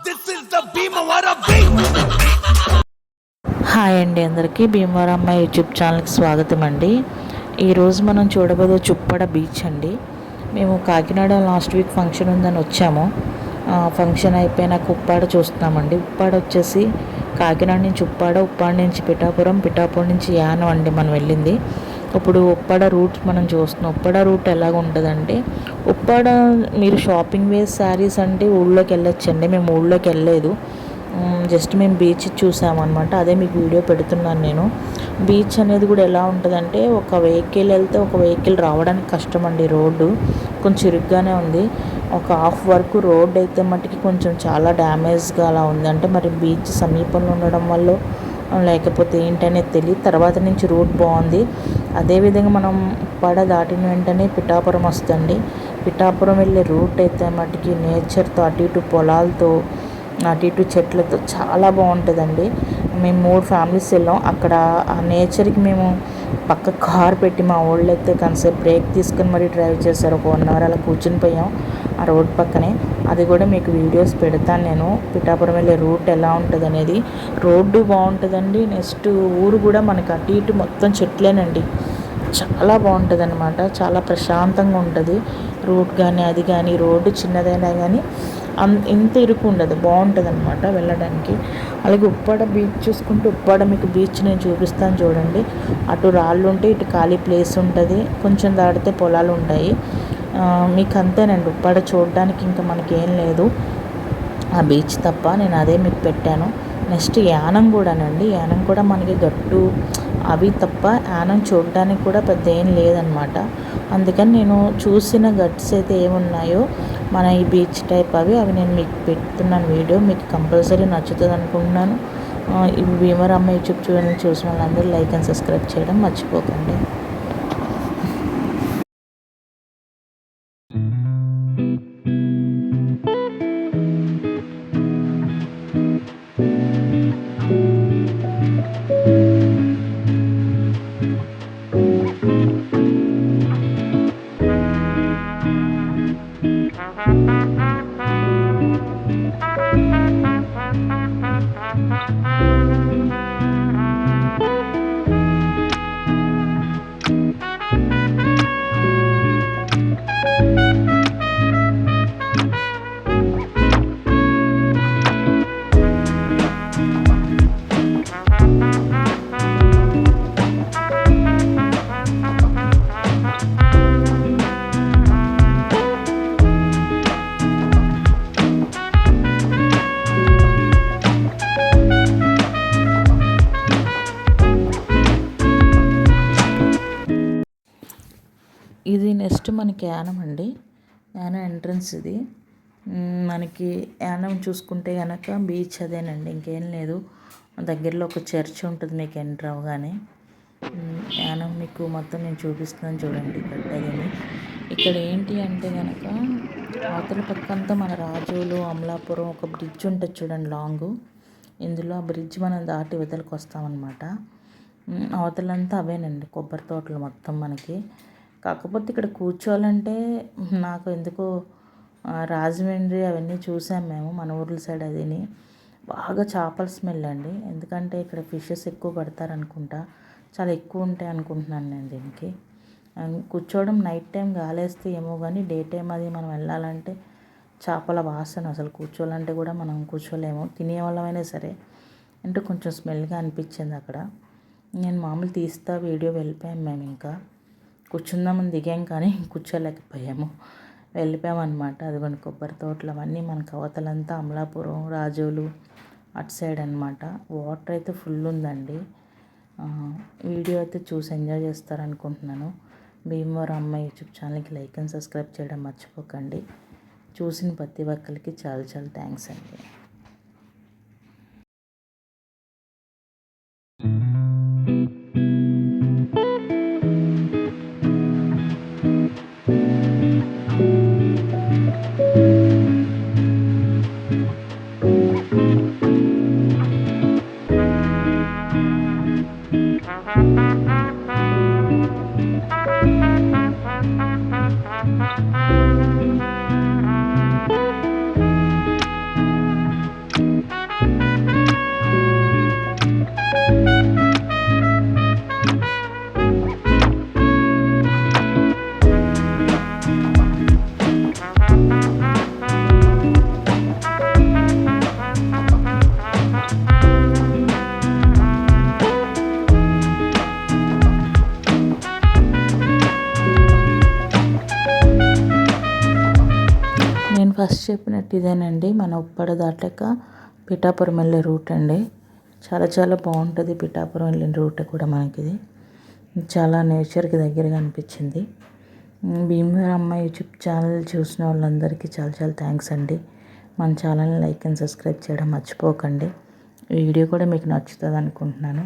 This is the Bhimavara beat. Hi అండి, అందరికీ భీమవరం అమ్మాయి యూట్యూబ్ ఛానల్కి స్వాగతం అండి. ఈరోజు మనం చూడబోయే చుప్పడ బీచ్ అండి. మేము కాకినాడ లాస్ట్ వీక్ ఫంక్షన్ ఉందని వచ్చాము. ఫంక్షన్ అయిపోయినాక ఉప్పాడ చూస్తున్నామండి. ఉప్పాడ వచ్చేసి కాకినాడ నుంచి ఉప్పాడ, ఉప్పాడ నుంచి పిఠాపురం, పిఠాపురం నుంచి యానం అండి మనం వెళ్ళింది. ఇప్పుడు ఉప్పాడ రూట్ మనం చూస్తున్నాం. ఉప్పాడ రూట్ ఎలాగ ఉంటుందంటే, ఉప్పాడ మీరు షాపింగ్ వేర్ శారీస్ అంటే ఊళ్ళోకి వెళ్ళొచ్చండి. మేము ఊళ్ళోకి వెళ్ళలేదు, జస్ట్ మేము బీచ్ చూసామన్నమాట. అదే మీకు వీడియో పెడుతున్నాను నేను. బీచ్ అనేది కూడా ఎలా ఉంటుందంటే, ఒక వెహికల్ వెళ్తే ఒక వెహికల్ రావడానికి కష్టం అండి. రోడ్డు కొంచెం ఇరుగ్గానే ఉంది. ఒక హాఫ్ వరకు రోడ్ అయితే మట్టుకి కొంచెం చాలా డ్యామేజ్గా అలా ఉంది. అంటే మరి బీచ్ సమీపంలో ఉండడం వల్ల లేకపోతే ఏంటనేది తెలియదు. తర్వాత నుంచి రూట్ బాగుంది. అదేవిధంగా మనం ఉప్పాడ దాటిన వెంటనే పిఠాపురం వస్తుంది. పిఠాపురం వెళ్ళే రూట్ అయితే మట్టుకి నేచర్తో, అటు ఇటు పొలాలతో, అటు ఇటు చెట్లతో చాలా బాగుంటుందండి. మేము 3 ఫ్యామిలీస్ వెళ్ళాం. అక్కడ ఆ నేచర్కి మేము పక్క కార్ పెట్టి మా వాళ్ళు అయితే కాసేపు బ్రేక్ తీసుకొని మరీ డ్రైవ్ చేశారు. ఒక 1 అవర్ అలా కూర్చుని పోయాం ఆ రోడ్ పక్కనే. అది కూడా మీకు వీడియోస్ పెడతాను నేను. పిఠాపురం వెళ్ళే రూట్ ఎలా ఉంటుంది అనేది. రోడ్డు బాగుంటుందండి. నెక్స్ట్ ఊరు కూడా మనకి అటు ఇటు మొత్తం చెట్లేనండి. చాలా బాగుంటుంది అనమాట. చాలా ప్రశాంతంగా ఉంటుంది రూట్ కానీ అది కానీ. రోడ్డు చిన్నదైనా కానీ ఇంత ఇరుకు ఉండదు, బాగుంటుంది అనమాట వెళ్ళడానికి. అలాగే ఉప్పాడ బీచ్ చూసుకుంటే, ఉప్పాడ మీకు బీచ్ నేను చూపిస్తాను చూడండి. అటు రాళ్ళు ఉంటాయి, ఇటు ఖాళీ ప్లేస్ ఉంటుంది. కొంచెం దాటితే పొలాలు ఉంటాయి. మీకు అంతేనండి ఉప్పాడ చూడడానికి ఇంకా మనకేం లేదు, ఆ బీచ్ తప్ప. నేను అదే మీకు పెట్టాను. నెక్స్ట్ యానం కూడానండి. యానం కూడా మనకి గట్టు అవి తప్ప యానం చూడడానికి కూడా పెద్ద ఏం లేదనమాట. అందుకని నేను చూసిన గట్స్ అయితే ఏమున్నాయో మన ఈ బీచ్ టైప్ అవి నేను మీకు పెడుతున్నాను వీడియో. మీకు కంపల్సరీ నచ్చుతుంది అనుకుంటున్నాను. ఈ భీమవరం యూట్యూబ్ ఛానల్ చూసిన వాళ్ళందరూ లైక్ అండ్ సబ్స్క్రైబ్ చేయడం మర్చిపోకండి. ఇది నెక్స్ట్ మనకి యానం అండి. యానం ఎంట్రన్స్ ఇది. మనకి యానం చూసుకుంటే కనుక బీచ్ అదేనండి, ఇంకేం లేదు. దగ్గరలో ఒక చర్చ్ ఉంటుంది మీకు ఎంటర్ అవ్వగానే. యానం మీకు మొత్తం నేను చూపిస్తున్నాను చూడండి కట్టేదని. ఇక్కడ ఏంటి అంటే కనుక అవతల పక్కంతా మన రాజోలు, అమలాపురం ఒక బ్రిడ్జ్ ఉంటుంది చూడండి లాంగు. ఇందులో ఆ బ్రిడ్జ్ మనం దాటి ఇవతలకు వస్తామన్నమాట. అవతలంతా అవేనండి కొబ్బరి తోటలు మొత్తం మనకి. కాకపోతే ఇక్కడ కూర్చోవాలంటే నాకు ఎందుకో రాజమండ్రి అవన్నీ చూసాం మేము, మన ఊర్ల సైడ్. అదిని బాగా చేపల స్మెల్ అండి. ఎందుకంటే ఇక్కడ ఫిషెస్ ఎక్కువ పడతారనుకుంటా, చాలా ఎక్కువ ఉంటాయి అనుకుంటున్నాను నేను దీనికి. కూర్చోవడం నైట్ టైం గాలేస్తే ఏమో కానీ, డే టైం అది మనం వెళ్ళాలంటే చేపల వాసన అసలు కూర్చోవాలంటే కూడా మనం కూర్చోలేము. తినేవాళ్ళమైనా సరే అంటే కొంచెం స్మెల్గా అనిపించింది అక్కడ. నేను మామూలు తీస్తా వీడియో వెళ్ళిపోయాం మేము. ఇంకా కూర్చుందామని దిగాం కానీ కూర్చోలేకపోయాము, వెళ్ళిపోయామన్నమాట. అదిగోండి కొబ్బరి తోటలు అవన్నీ మనకు అవతలంతా అమలాపురం, రాజోలు అటు సైడ్ అనమాట. వాటర్ అయితే ఫుల్ ఉందండి. వీడియో అయితే చూసి ఎంజాయ్ చేస్తారనుకుంటున్నాను. భీమవరం అమ్మాయి యూట్యూబ్ ఛానల్కి లైక్ అండ్ సబ్స్క్రైబ్ చేయడం మర్చిపోకండి. చూసిన ప్రతి ఒక్కరికి చాలా చాలా థ్యాంక్స్ అండి. నేను ఫస్ట్ చెప్పినట్టు ఇదేనండి, మన ఉప్పాడ దాటాక పిఠాపురం వెళ్ళే రూట్ అండి. చాలా చాలా బాగుంటుంది పిఠాపురం వెళ్ళిన రూట్ కూడా మనకి ఇది. చాలా నేచర్కి దగ్గరగా అనిపించింది. భీమవరం అమ్మ యూట్యూబ్ ఛానల్ చూసిన వాళ్ళందరికీ చాలా చాలా థ్యాంక్స్ అండి. మన ఛానల్ని లైక్ అండ్ సబ్స్క్రైబ్ చేయడం మర్చిపోకండి. ఈ వీడియో కూడా మీకు నచ్చుతుంది అనుకుంటున్నాను.